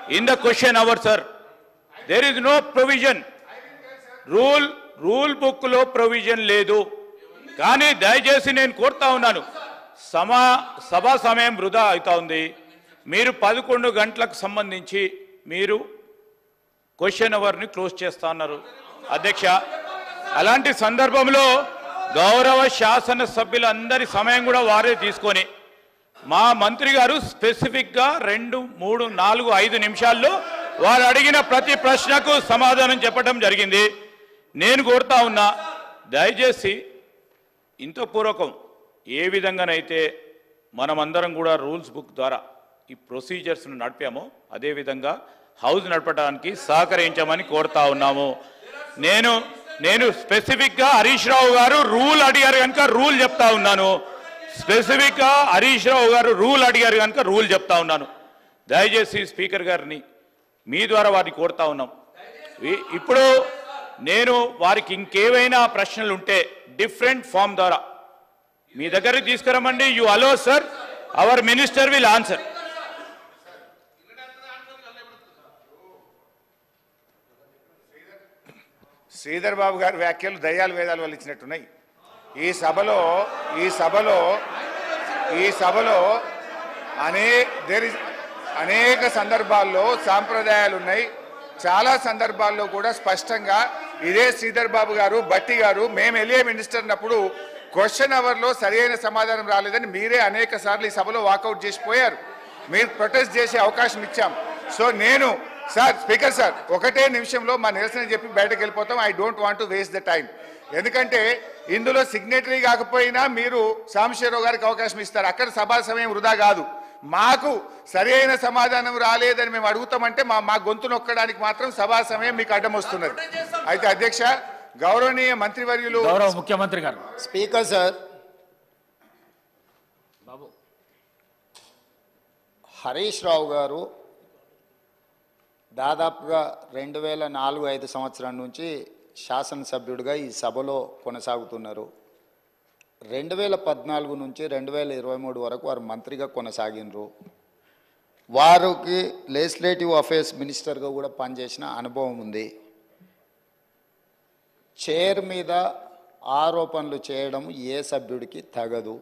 in the question hour, sir. There is no provision. Rule book lo provision ledu. కానీ దయచేసి నేను కోరుతా ఉన్నాను, సభా సమయం వృధా అవుతా ఉంది. మీరు 11 గంటలకు సంబంధించి మీరు క్వశ్చన్ అవర్ని క్లోజ్ చేస్తా ఉన్నారు అధ్యక్ష. అలాంటి సందర్భంలో గౌరవ శాసన సభ్యులందరి సమయం కూడా వారే తీసుకొని మా మంత్రి గారు స్పెసిఫిక్గా 2, 3, 4, 5 నిమిషాల్లో వారు అడిగిన ప్రతి ప్రశ్నకు సమాధానం చెప్పడం జరిగింది. నేను కోరుతా ఉన్నా, దయచేసి ఇంతపూర్వకం ఏ విధంగానైతే మనమందరం కూడా రూల్స్ బుక్ ద్వారా ఈ ప్రొసీజర్స్ను నడిపామో అదేవిధంగా హౌస్ నడపడానికి సహకరించమని కోరుతా ఉన్నాము. నేను స్పెసిఫిక్గా హరీష్ రావు గారు రూల్ అడిగారు కనుక రూల్ చెప్తా ఉన్నాను. స్పెసిఫిక్గా హరీష్ రావు గారు రూల్ అడిగారు కనుక రూల్ చెప్తా ఉన్నాను. దయచేసి స్పీకర్ గారిని మీ ద్వారా వారిని కోరుతా ఉన్నాం. ఇప్పుడు నేను వారికి ఇంకేవైనా ప్రశ్నలు ఉంటే డిఫరెంట్ ఫామ్ ద్వారా మీ దగ్గరికి తీసుకురమ్మండి. You allow sir, our minister will answer. Sridhar Babu గారి వ్యాఖ్యలు దయ్యాలు వేదాలు వాళ్ళు ఇచ్చినట్టున్నాయి. ఈ సభలో అనేక సందర్భాల్లో సాంప్రదాయాలు ఉన్నాయి. చాలా సందర్భాల్లో కూడా స్పష్టంగా ఇదే శ్రీధర్ బాబు గారు, భట్టి గారు, మేము వెళ్ళే మినిస్టర్ అన్నప్పుడు క్వశ్చన్ అవర్లో సరైన సమాధానం రాలేదని మీరే అనేక సార్లు ఈ సభలో వాకౌట్ చేసిపోయారు. మీరు ప్రొటెస్ట్ చేసే అవకాశం ఇచ్చాం. సో నేను సార్, స్పీకర్ సార్, ఒకటే నిమిషంలో మా నిరసన చెప్పి బయటకు వెళ్ళిపోతాం. I don't want to waste the time. ఎందుకంటే ఇందులో సిగ్నేటరీ కాకపోయినా మీరు సాంబశివరావు గారికి అవకాశం ఇస్తారు. అక్కడ సభా సమయం వృధా కాదు. మాకు సరైన సమాధానం రాలేదని మేము అడుగుతామంటే మా గొంతు నొక్కడానికి మాత్రం సభా సమయం మీకు అడ్డం వస్తున్నది. అయితే అధ్యక్ష, గౌరవనీయ మంత్రివర్యులు, గౌరవ ముఖ్యమంత్రి గారు, స్పీకర్ సార్, బాబు హరీష్ రావు గారు దాదాపుగా 2004-05 సంవత్సరం నుంచి శాసనసభ్యుడిగా ఈ సభలో కొనసాగుతున్నారు. 2014 నుంచి 2023 వరకు వారు మంత్రిగా కొనసాగినరు. వారికి లెజిస్లేటివ్ అఫేర్స్ మినిస్టర్గా కూడా పనిచేసిన అనుభవం ఉంది. చైర్ మీద ఆరోపణలు చేయడం ఏ సభ్యుడికి తగదు.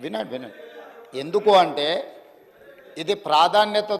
వినండి. ఎందుకు అంటే ఇది ప్రాధాన్యత